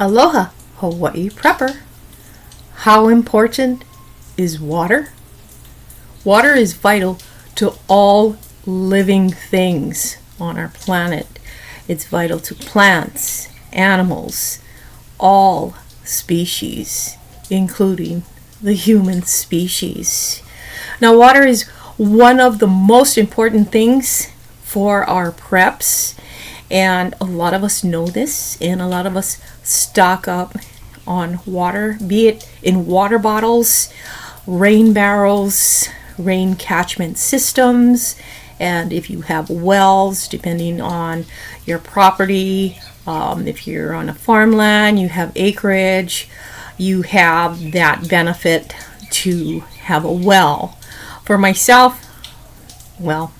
Aloha, Hawaii Prepper. How important is water? Water is vital to all living things on our planet. It's vital to plants, animals, all species, including the human species. Now, water is one of the most important things for our preps, and a lot of us know this, and a lot of us stock up on water, be it in water bottles, rain barrels, rain catchment systems, and if you have wells, depending on your property, if you're on a farmland, you have acreage, you have that benefit to have a well. For myself, well,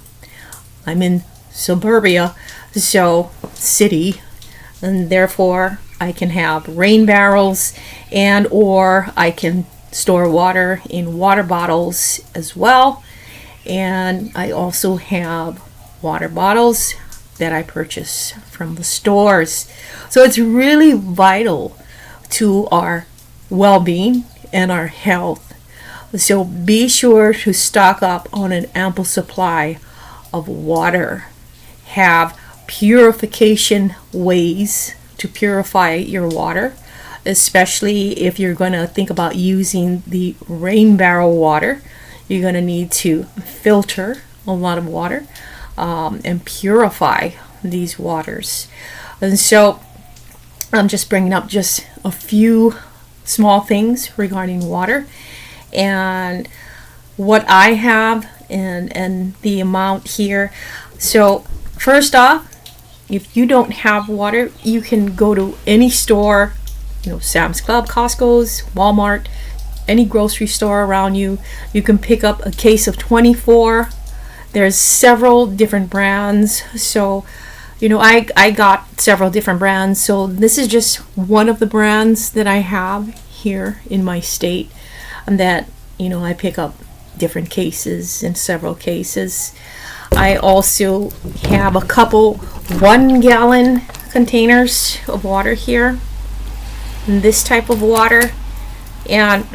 I'm in suburbia, so city, and therefore I can have rain barrels and or I can store water in water bottles as well. And I also have water bottles that I purchase from the stores. So it's really vital to our well-being and our health. So be sure to stock up on an ample supply of water. Have purification ways to purify your water, especially if you're going to think about using the rain barrel water. You're going to need to filter a lot of water and purify these waters. And so I'm just bringing up just a few small things regarding water and what I have and the amount here. So first off, if you don't have water, you can go to any store, Sam's Club, Costco's, Walmart, any grocery store around you. You can pick up a case of 24. There's several different brands. So, I got several different brands. So this is just one of the brands that I have here in my state, and that, I pick up different cases in several cases. I also have a couple 1-gallon containers of water here, and this type of water. And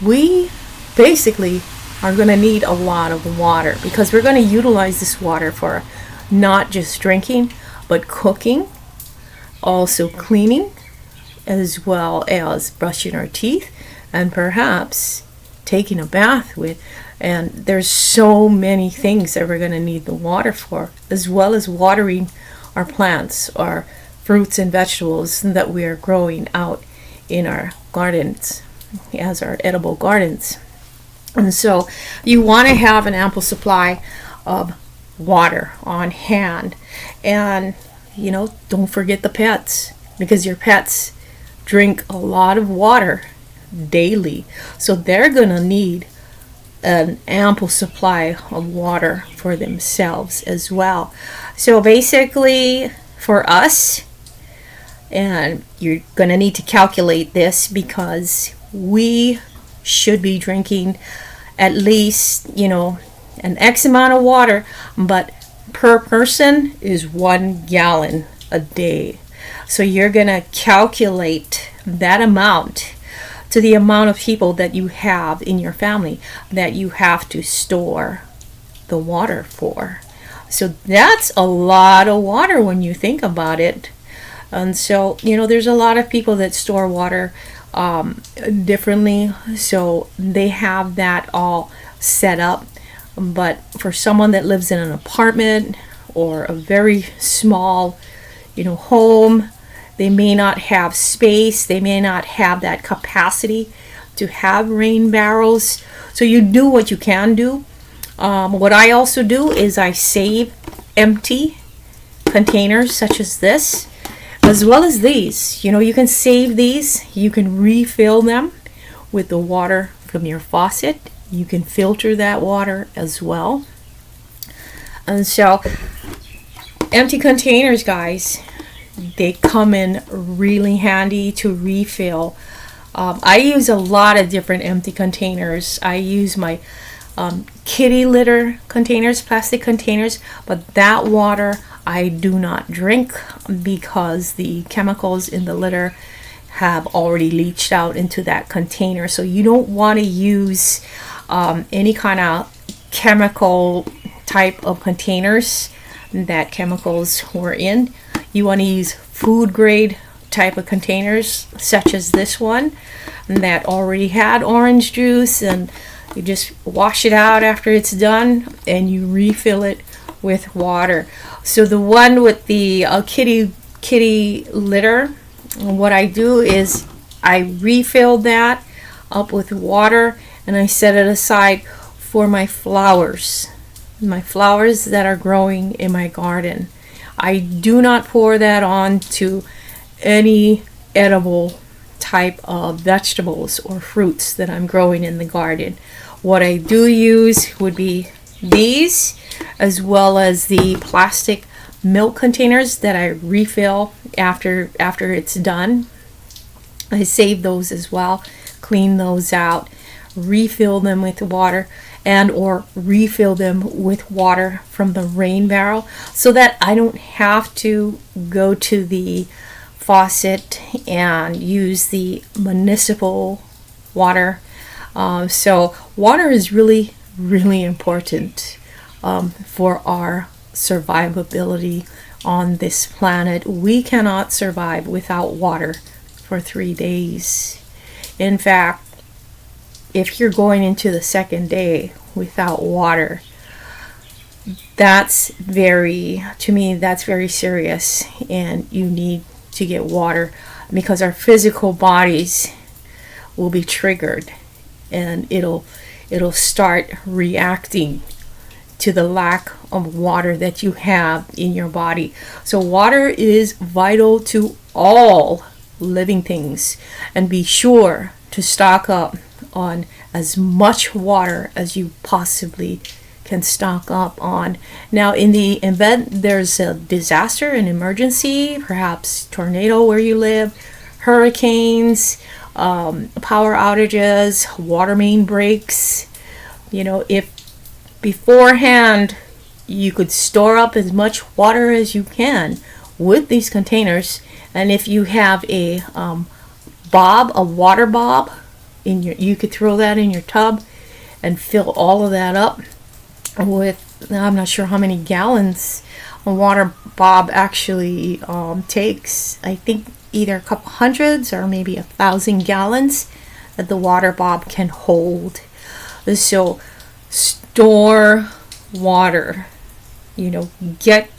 we basically are going to need a lot of water because we're going to utilize this water for not just drinking, but cooking, also cleaning, as well as brushing our teeth, and perhaps taking a bath with. And there's so many things that we're going to need the water for, as well as watering our plants, our fruits and vegetables that we are growing out in our gardens as our edible gardens. And so you want to have an ample supply of water on hand. And don't forget the pets, because your pets drink a lot of water daily, so they're going to need an ample supply of water for themselves as well. So basically for us, and you're going to need to calculate this because we should be drinking at least, an X amount of water, but per person is 1 gallon a day. So you're going to calculate that amount to the amount of people that you have in your family that you have to store the water for. So that's a lot of water when you think about it. And so, there's a lot of people that store water differently, so they have that all set up. But for someone that lives in an apartment or a very small, home, they may not have space, they may not have that capacity to have rain barrels. So you do what you can do. What I also do is I save empty containers such as this, as well as these. You can save these, you can refill them with the water from your faucet. You can filter that water as well. And so empty containers, guys, they come in really handy to refill. I use a lot of different empty containers. I use my kitty litter containers, plastic containers, but that water I do not drink because the chemicals in the litter have already leached out into that container. So you don't want to use any kind of chemical type of containers that chemicals were in. You want to use food grade type of containers, such as this one that already had orange juice, and you just wash it out after it's done and you refill it with water. So the one with the kitty litter, what I do is I refill that up with water and I set it aside for my flowers that are growing in my garden. I do not pour that on to any edible type of vegetables or fruits that I'm growing in the garden. What I do use would be these, as well as the plastic milk containers that I refill after it's done. I save those as well, clean those out, refill them with water, and or refill them with water from the rain barrel, so that I don't have to go to the faucet and use the municipal water. So water is really, really important for our survivability on this planet. We cannot survive without water for 3 days. In fact, if you're going into the second day without water, that's very serious, and you need to get water, because our physical bodies will be triggered and it'll start reacting to the lack of water that you have in your body. So water is vital to all living things, and be sure to stock up on as much water as you possibly can stock up on. Now, in the event there's a disaster, an emergency, perhaps tornado where you live, hurricanes, power outages, water main breaks, if beforehand you could store up as much water as you can with these containers, and if you have a water bob you could throw that in your tub and fill all of that up with, I'm not sure how many gallons a water bob actually takes. I think either a couple hundreds or maybe 1,000 gallons that the water bob can hold. So store water, get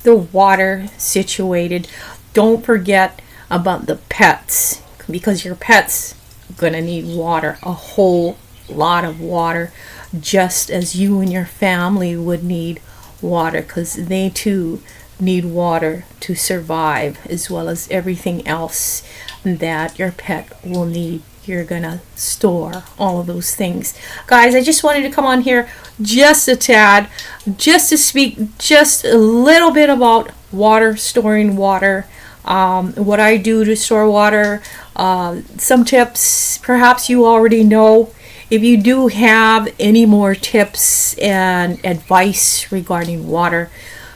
the water situated. Don't forget about the pets, because your pets are gonna need water, a whole lot of water, just as you and your family would need water, because they too need water to survive, as well as everything else that your pet will need. You're gonna store all of those things. Guys, I just wanted to come on here just a tad, just to speak just a little bit about water, storing water, what I do to store water, some tips perhaps you already know. If you do have any more tips and advice regarding water,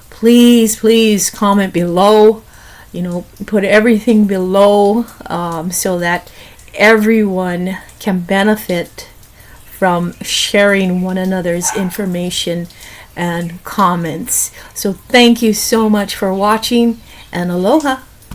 please comment below. Put everything below so that everyone can benefit from sharing one another's information and comments. So thank you so much for watching, and aloha.